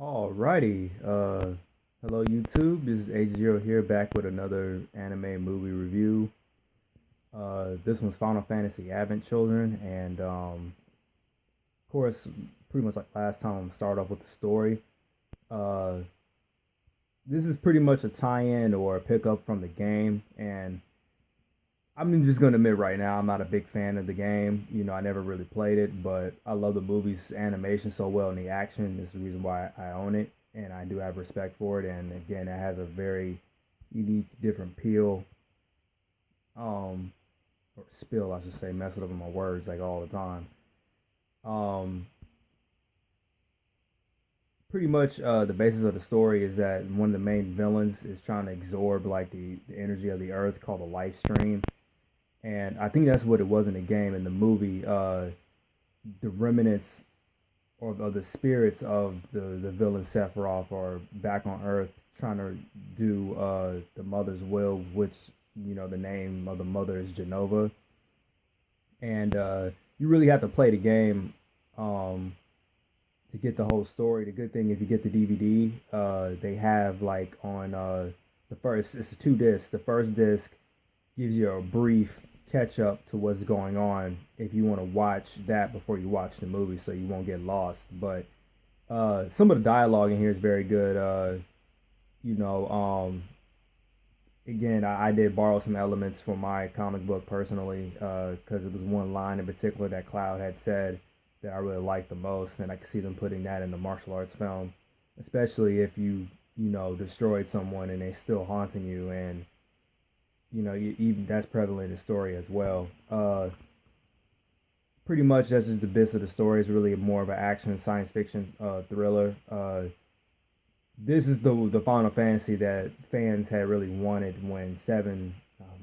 Alrighty. Hello YouTube. This is H0 here, back with another anime movie review. This one's Final Fantasy Advent Children, and of course, pretty much like last time, I'm gonna start off with the story. Uh, this is pretty much a tie-in or a pickup from the game, and I'm just gonna admit right now, I'm not a big fan of the game. I never really played it, but I love the movie's animation so well and the action. This is the reason why I own it, and I do have respect for it. And again, it has a very unique, different peel, um, or spill, I should say. Messing up with my words like all the time. Um, Pretty much, the basis of the story is that one of the main villains is trying to absorb like the energy of the earth, called the life stream. And I think that's what it was in the game. In the movie, the remnants or the spirits of the villain Sephiroth are back on Earth trying to do the mother's will, which the name of the mother is Genova. And you really have to play the game um, to get the whole story. The good thing, if you get the DVD, they have like on the first. It's a two disc. The first disc gives you a brief catch up to what's going on if you want to watch that before you watch the movie, so you won't get lost. But some of the dialogue in here is very good. You know, Again, I did borrow some elements from my comic book personally, because it was one line in particular that Cloud had said that I really liked the most, and I could see them putting that in the martial arts film, especially if you destroyed someone and they still haunting you, and even that's prevalent in the story as well. Pretty much that's just the bits of the story. It's really more of an action science fiction thriller. This is the Final Fantasy that fans had really wanted when seven,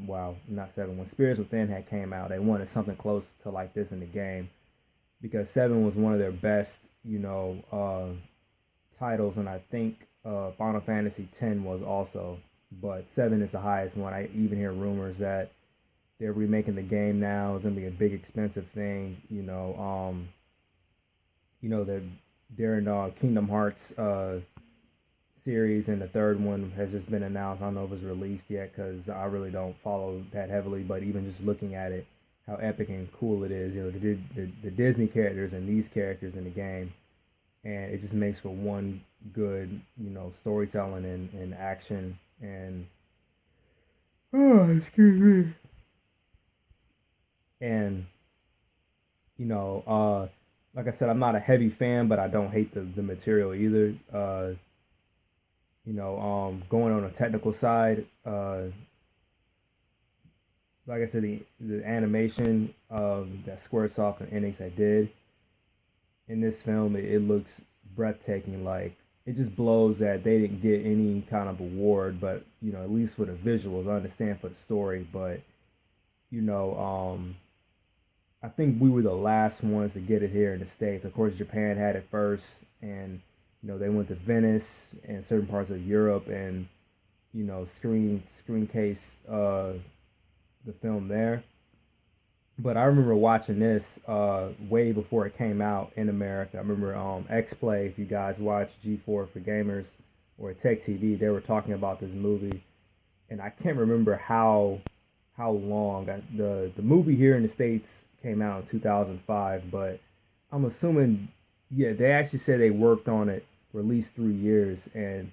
wow, not seven, when Spirits Within had came out. They wanted something close to like this in the game because seven was one of their best, titles, and I think Final Fantasy X was also, but seven is the highest one. I even hear rumors that they're remaking the game now. It's gonna be a big expensive thing. That they're in Kingdom Hearts series, and the third one has just been announced. I don't know if it's released yet because I really don't follow that heavily. But even just looking at it, how epic and cool it is. The Disney characters and these characters in the game, and it just makes for one good storytelling and action and oh, excuse me. And you know, like I said, I'm not a heavy fan, but I don't hate the material either. Going on a technical side, like I said, the animation that Squaresoft and Enix I did in this film, it looks breathtaking. Like it just blows that they didn't get any kind of award, but at least for the visuals, I understand for the story, but you know, I think we were the last ones to get it here in the States. Of course, Japan had it first, and they went to Venice and certain parts of Europe, and screen case the film there. But I remember watching this way before it came out in America. I remember X Play. If you guys watch G4 for Gamers or Tech TV, they were talking about this movie, and I can't remember how long. The movie here in the States came out in 2005, but I'm assuming, yeah, they actually said they worked on it for at least 3 years. And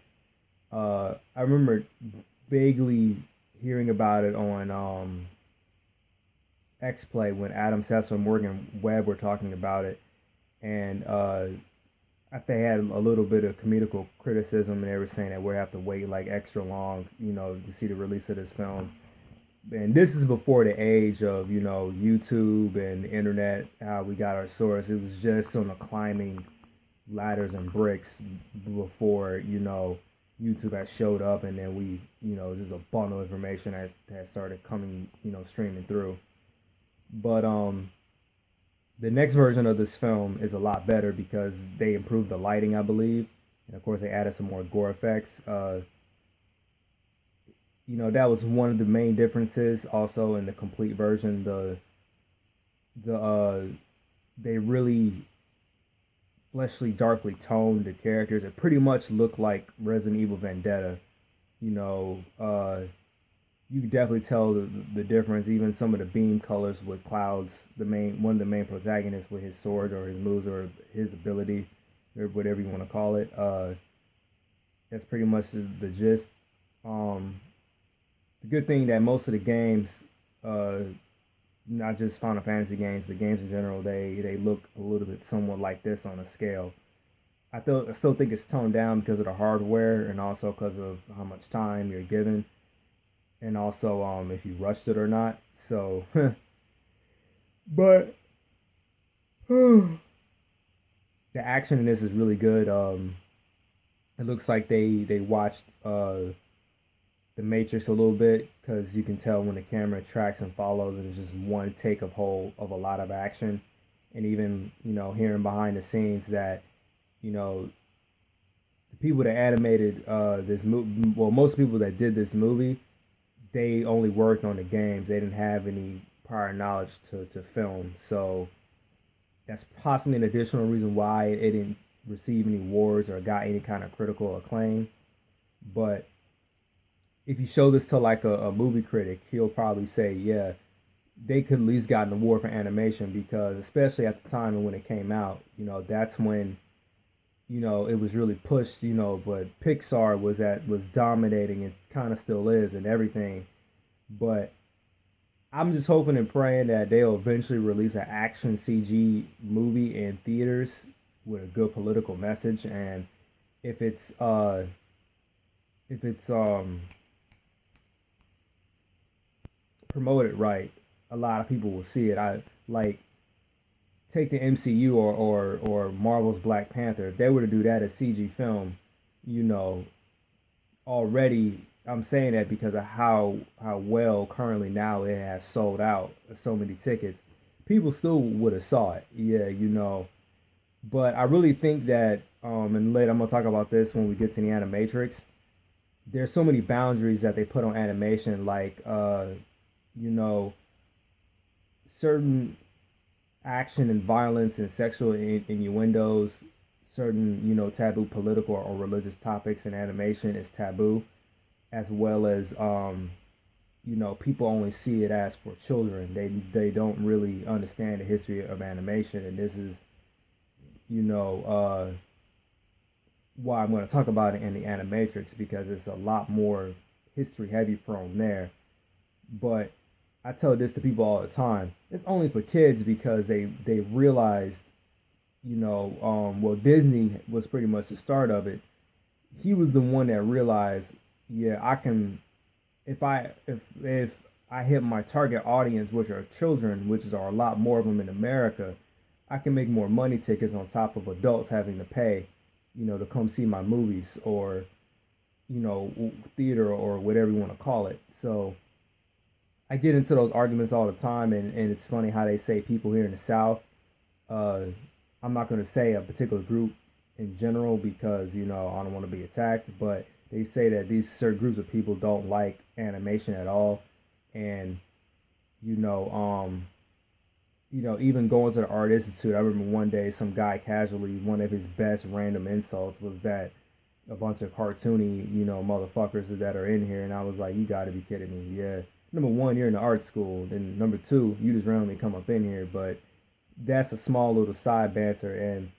I remember vaguely hearing about it on X Play when Adam Sessler and Morgan Webb were talking about it, and they had a little bit of comedical criticism, and they were saying that we have to wait like extra long, to see the release of this film. And this is before the age of YouTube and the internet, how we got our source. It was just on the climbing ladders and bricks before YouTube had showed up, and then we there's a bundle of information that started coming streaming through. But the next version of this film is a lot better because they improved the lighting, I believe, and of course they added some more gore effects. That was one of the main differences. Also, in the complete version, the they really fleshly, darkly toned. The characters, it pretty much look like Resident Evil Vendetta. You know, you can definitely tell the difference. Even some of the beam colors with Clouds, one of the main protagonists with his sword or his moves or his ability or whatever you want to call it. That's pretty much the gist. Um, the good thing that most of the games, uh, not just Final Fantasy games, but games in general, they look a little bit somewhat like this on a scale. I still think it's toned down because of the hardware and also because of how much time you're given, and also if you rushed it or not. So, but the action in this is really good. It looks like they watched the Matrix a little bit because you can tell when the camera tracks and follows, and it's just one take of a lot of action, and even hearing behind the scenes that you know the people that animated this movie, well, most people that did this movie, they only worked on the games. They didn't have any prior knowledge to film, so that's possibly an additional reason why it didn't receive any awards or got any kind of critical acclaim. But if you show this to like a movie critic, he'll probably say, yeah, they could at least got an award for animation because, especially at the time and when it came out, that's when it was really pushed. But Pixar was dominating and kind of still is and everything. But I'm just hoping and praying that they'll eventually release an action CG movie in theaters with a good political message. And if it's uh if it's promoted right, a lot of people will see it. I like take the MCU or Marvel's Black Panther. If they were to do that as CG film, you know, already I'm saying that because of how well currently now it has sold out so many tickets. People still would have saw it. Yeah, But I really think that and later I'm gonna talk about this when we get to the Animatrix. There's so many boundaries that they put on animation, like you know, certain action and violence and sexual innuendos, certain taboo political or religious topics in animation is taboo, as well as people only see it as for children. They don't really understand the history of animation, and this is you know why I'm going to talk about it in the Animatrix because it's a lot more history heavy prone there. But I tell this to people all the time. It's only for kids because they realized, well, Disney was pretty much the start of it. He was the one that realized, yeah, I can, if I hit my target audience, which are children, which are a lot more of them in America, I can make more money tickets on top of adults having to pay, to come see my movies or, theater or whatever you want to call it. So I get into those arguments all the time, and it's funny how they say people here in the South. Uh, I'm not going to say a particular group in general because I don't want to be attacked, but they say that these certain groups of people don't like animation at all, and you know, um, even going to the Art Institute, I remember one day some guy casually, one of his best random insults was that a bunch of cartoony, motherfuckers that are in here, and I was like, you got to be kidding me, yeah. Number one, you're in the art school. Then number two, you just randomly come up in here. But that's a small little side banter. And,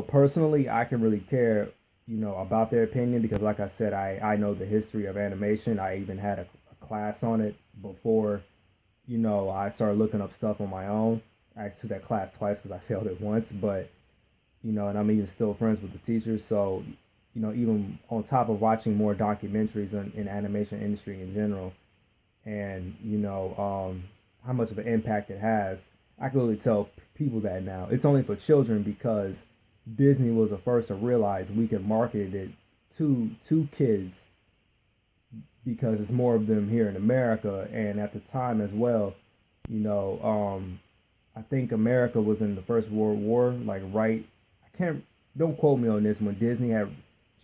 personally, I can really care, about their opinion because, like I said, I know the history of animation. I even had a class on it before, I started looking up stuff on my own. I actually took that class twice because I failed it once. But, and I'm even still friends with the teachers. So, even on top of watching more documentaries in animation industry in general, and how much of an impact it has. I can really tell people that now. It's only for children because Disney was the first to realize we can market it to kids because it's more of them here in America, and at the time as well, you know, I think America was in the First World War, like right. I can't. Don't quote me on this. When Disney had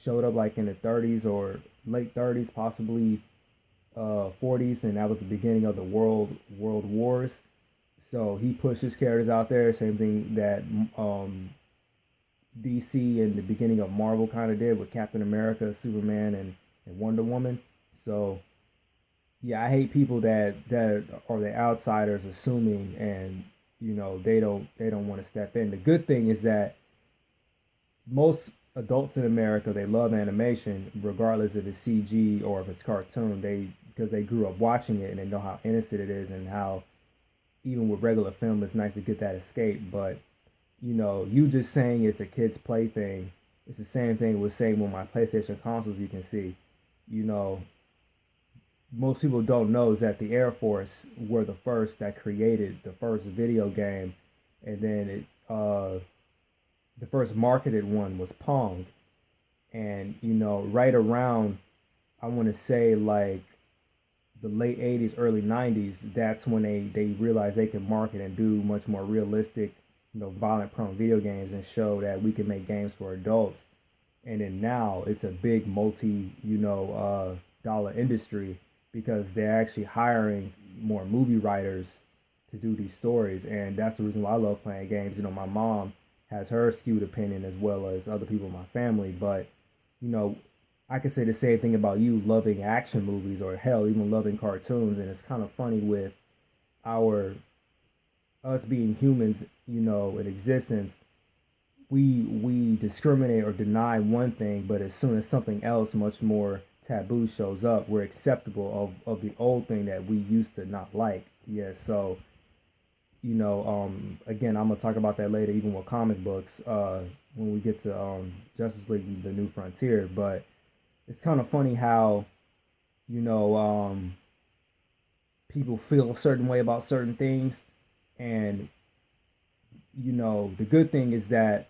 showed up like in the 30s or late 30s, possibly 40s, and that was the beginning of the world wars. So he pushed his characters out there. Same thing that DC in the beginning of Marvel kind of did with Captain America, Superman, and Wonder Woman. So yeah, I hate people that are the outsiders assuming, and they don't want to step in. The good thing is that most adults in America, they love animation regardless if it's CG or if it's cartoon. They Because they grew up watching it and they know how innocent it is, and how even with regular film it's nice to get that escape. But you just saying it's a kid's plaything. It's the same thing with saying with my PlayStation consoles. You can see, you know, most people don't know is that the Air Force were the first that created the first video game, and then the first marketed one was Pong. And right around, I want to say, like the late 80s, early 90s, that's when they realized they could market and do much more realistic, violent prone video games, and show that we can make games for adults. And then now it's a big dollar industry, because they're actually hiring more movie writers to do these stories. And that's the reason why I love playing games. My mom has her skewed opinion, as well as other people in my family. But you know I could say the same thing about you loving action movies, or hell, even loving cartoons. And it's kind of funny with our us being humans, in existence. We discriminate or deny one thing, but as soon as something else much more taboo shows up, we're acceptable of the old thing that we used to not like. Yeah, so again, I'm gonna talk about that later, even with comic books, when we get to Justice League: The New Frontier. But it's kind of funny how you know people feel a certain way about certain things. And the good thing is that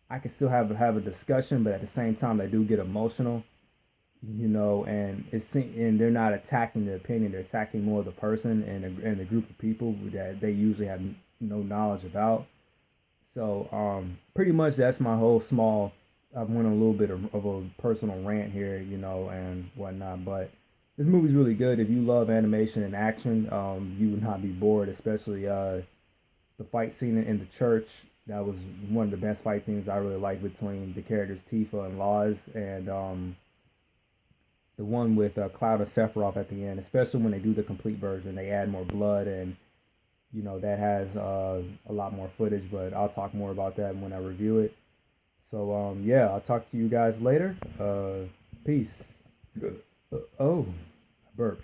I can still have a discussion, but at the same time, I do get emotional. And they're not attacking the opinion; they're attacking more the person and the group of people that they usually have no knowledge about. So, pretty much that's my whole small. I went on a little bit of a personal rant here, and whatnot. But this movie's really good. If you love animation and action, you would not be bored, especially the fight scene in the church. That was one of the best fight scenes I really liked, between the characters Tifa and Laws, and the one with Cloud of Sephiroth at the end, especially when they do the complete version. They add more blood, and that has a lot more footage. But I'll talk more about that when I review it. So yeah, I'll talk to you guys later. Peace. Oh, I burped.